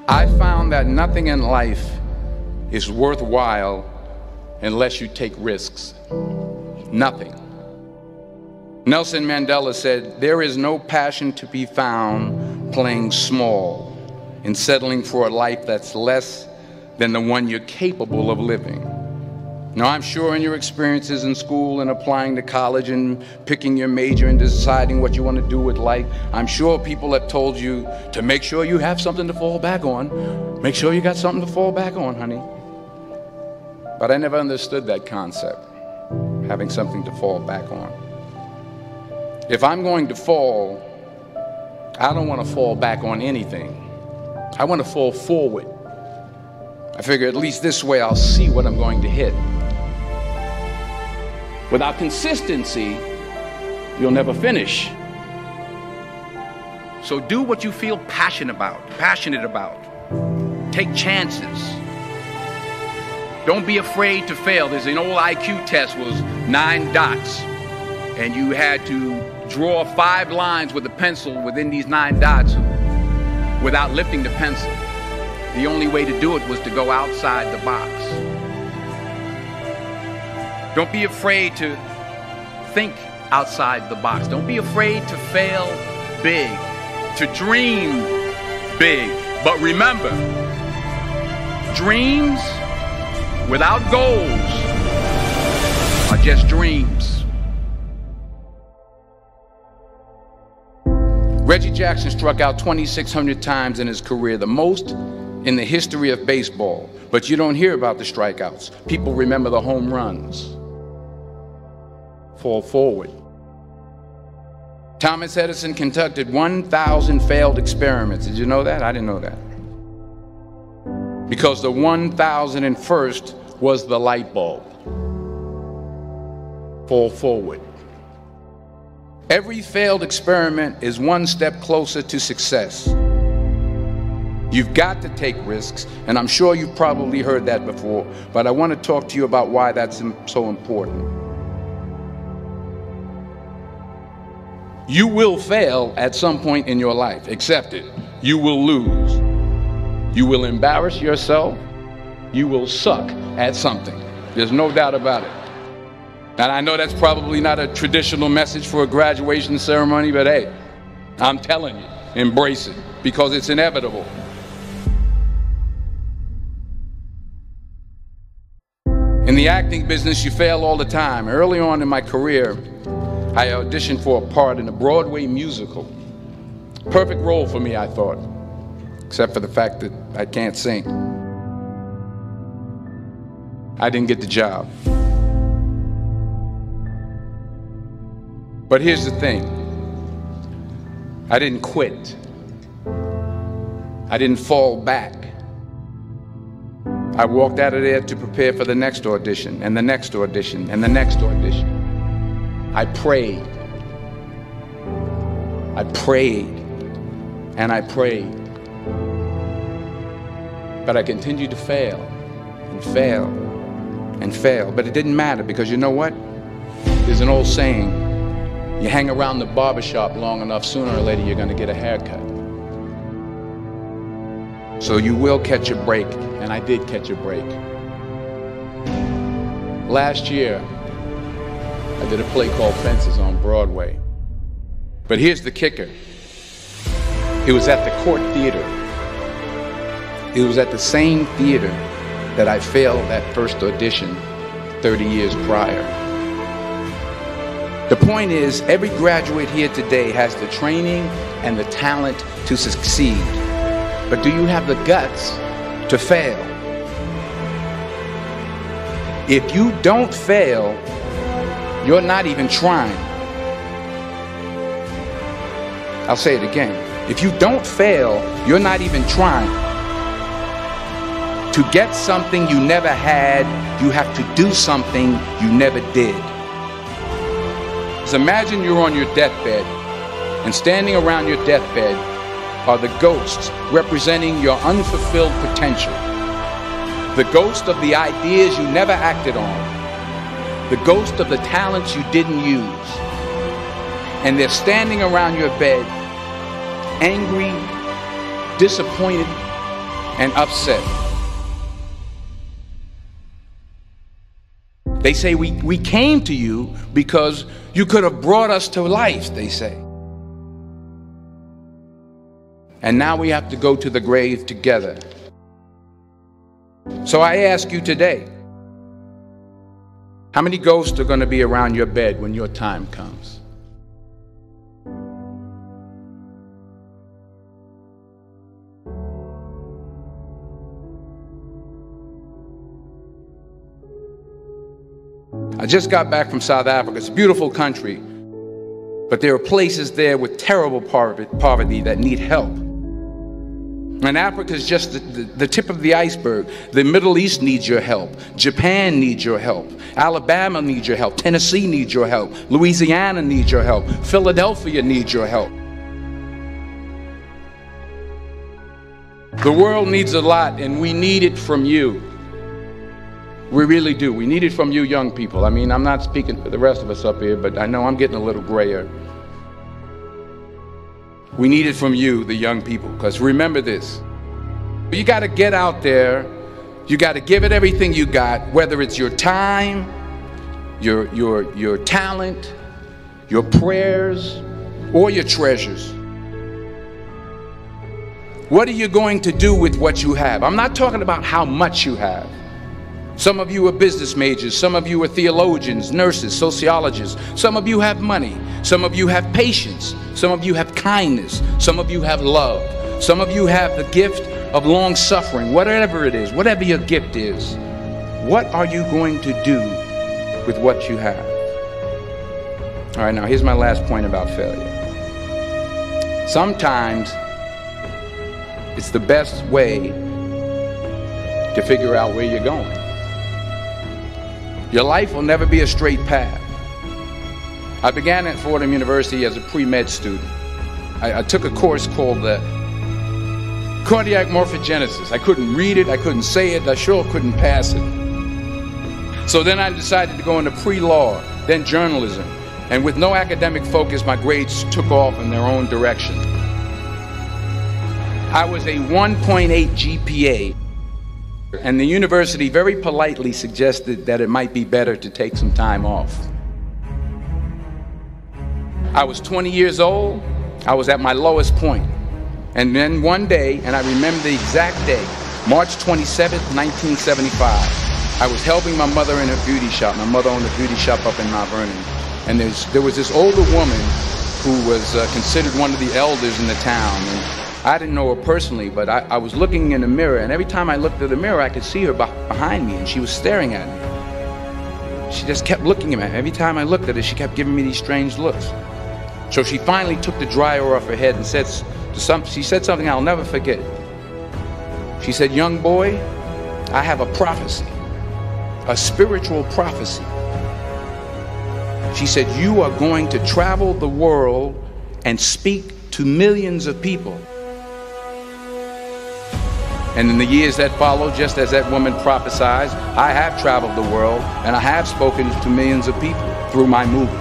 I found that nothing in life is worthwhile unless you take risks. Nothing. Nelson Mandela said, "There is no passion to be found playing small and settling for a life that's less than the one you're capable of living." Now, I'm sure in your experiences in school and applying to college and picking your major and deciding what you want to do with life, I'm sure people have told you to make sure you have something to fall back on. Make sure you got something to fall back on, honey. But I never understood that concept, having something to fall back on. If I'm going to fall, I don't want to fall back on anything. I want to fall forward. I figure at least this way I'll see what I'm going to hit. Without consistency, you'll never finish. So do what you feel passionate about. Take chances. Don't be afraid to fail. There's an old IQ test, was 9 dots, and you had to draw 5 lines with a pencil within these 9 dots without lifting the pencil. The only way to do it was to go outside the box. Don't be afraid to think outside the box. Don't be afraid to fail big, to dream big. But remember, dreams without goals are just dreams. Reggie Jackson struck out 2,600 times in his career, the most in the history of baseball. But you don't hear about the strikeouts. People remember the home runs. Fall forward. Thomas Edison conducted 1,000 failed experiments. Did you know that? I didn't know that. Because the 1,001st was the light bulb. Fall forward. Every failed experiment is one step closer to success. You've got to take risks, and I'm sure you've probably heard that before, but I want to talk to you about why that's so important. You will fail at some point in your life. Accept it. You will lose. You will embarrass yourself. You will suck at something. There's no doubt about it. And I know that's probably not a traditional message for a graduation ceremony, but hey, I'm telling you, embrace it, because it's inevitable. In the acting business, you fail all the time. Early on in my career, I auditioned for a part in a Broadway musical. Perfect role for me, I thought, except for the fact that I can't sing. I didn't get the job. But here's the thing. I didn't quit. I didn't fall back. I walked out of there to prepare for the next audition, and the next audition, and the next audition. I prayed. I prayed. And I prayed. But I continued to fail, and fail, and fail. But it didn't matter, because you know what? There's an old saying, you hang around the barbershop long enough, sooner or later you're going to get a haircut. So you will catch a break, and I did catch a break. Last year, I did a play called Fences on Broadway. But here's the kicker. It was at the Court Theater. It was at the same theater that I failed that first audition 30 years prior. The point is, every graduate here today has the training and the talent to succeed. But do you have the guts to fail? If you don't fail, you're not even trying. I'll say it again. If you don't fail, you're not even trying. To get something you never had, you have to do something you never did. So imagine you're on your deathbed, and standing around your deathbed are the ghosts representing your unfulfilled potential. The ghost of the ideas you never acted on. The ghost of the talents you didn't use. And they're standing around your bed, angry, disappointed, and upset. They say we came to you because you could have brought us to life, they say. And now we have to go to the grave together. So I ask you today, how many ghosts are going to be around your bed when your time comes? I just got back from South Africa. It's a beautiful country, but there are places there with terrible poverty that need help. And Africa is just the tip of the iceberg. The Middle East needs your help. Japan needs your help. Alabama needs your help. Tennessee needs your help. Louisiana needs your help. Philadelphia needs your help. The world needs a lot, and we need it from you. We really do. We need it from you young people. I mean, I'm not speaking for the rest of us up here, but I know I'm getting a little grayer. We need it from you, the young people, because remember this. You got to get out there. You got to give it everything you got, whether it's your time, your talent, your prayers, or your treasures. What are you going to do with what you have? I'm not talking about how much you have. Some of you are business majors, some of you are theologians, nurses, sociologists. Some of you have money, some of you have patience, some of you have kindness, some of you have love, some of you have the gift of long suffering. Whatever it is, whatever your gift is, what are you going to do with what you have? All right, now here's my last point about failure. Sometimes it's the best way to figure out where you're going. Your life will never be a straight path. I began at Fordham University as a pre-med student. I took a course called cardiac morphogenesis. I couldn't read it, I couldn't say it, I sure couldn't pass it. So then I decided to go into pre-law, then journalism. And with no academic focus, my grades took off in their own direction. I was a 1.8 GPA. And the university very politely suggested that it might be better to take some time off. I was 20 years old. I was at my lowest point. And then one day, and I remember the exact day, March 27th, 1975, I was helping my mother in her beauty shop. My mother owned a beauty shop up in Mount Vernon. And there was this older woman who was considered one of the elders in the town. And I didn't know her personally, but I was looking in the mirror, and every time I looked at the mirror, I could see her behind me, and she was staring at me. She just kept looking at me. Every time I looked at her, she kept giving me these strange looks. So she finally took the dryer off her head and she said something I'll never forget. She said, "Young boy, I have a prophecy, a spiritual prophecy." She said, "You are going to travel the world and speak to millions of people." And in the years that followed, just as that woman prophesied, I have traveled the world and I have spoken to millions of people through my movies.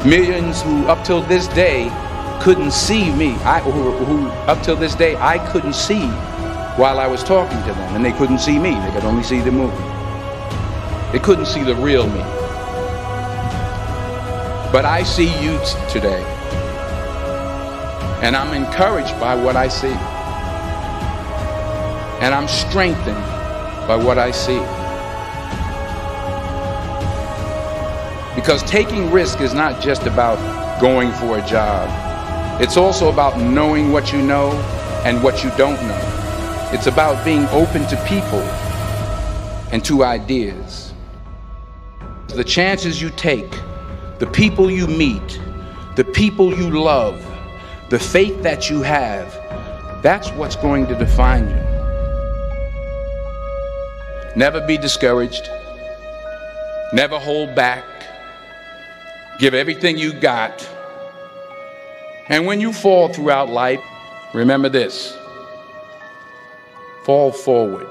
Millions who up till this day couldn't see me, who up till this day I couldn't see while I was talking to them, and they couldn't see me, they could only see the movie. They couldn't see the real me. But I see you today, and I'm encouraged by what I see. And I'm strengthened by what I see. Because taking risk is not just about going for a job. It's also about knowing what you know and what you don't know. It's about being open to people and to ideas. The chances you take, the people you meet, the people you love, the faith that you have, that's what's going to define you. Never be discouraged. Never hold back. Give everything you got. And when you fall throughout life, remember this: fall forward.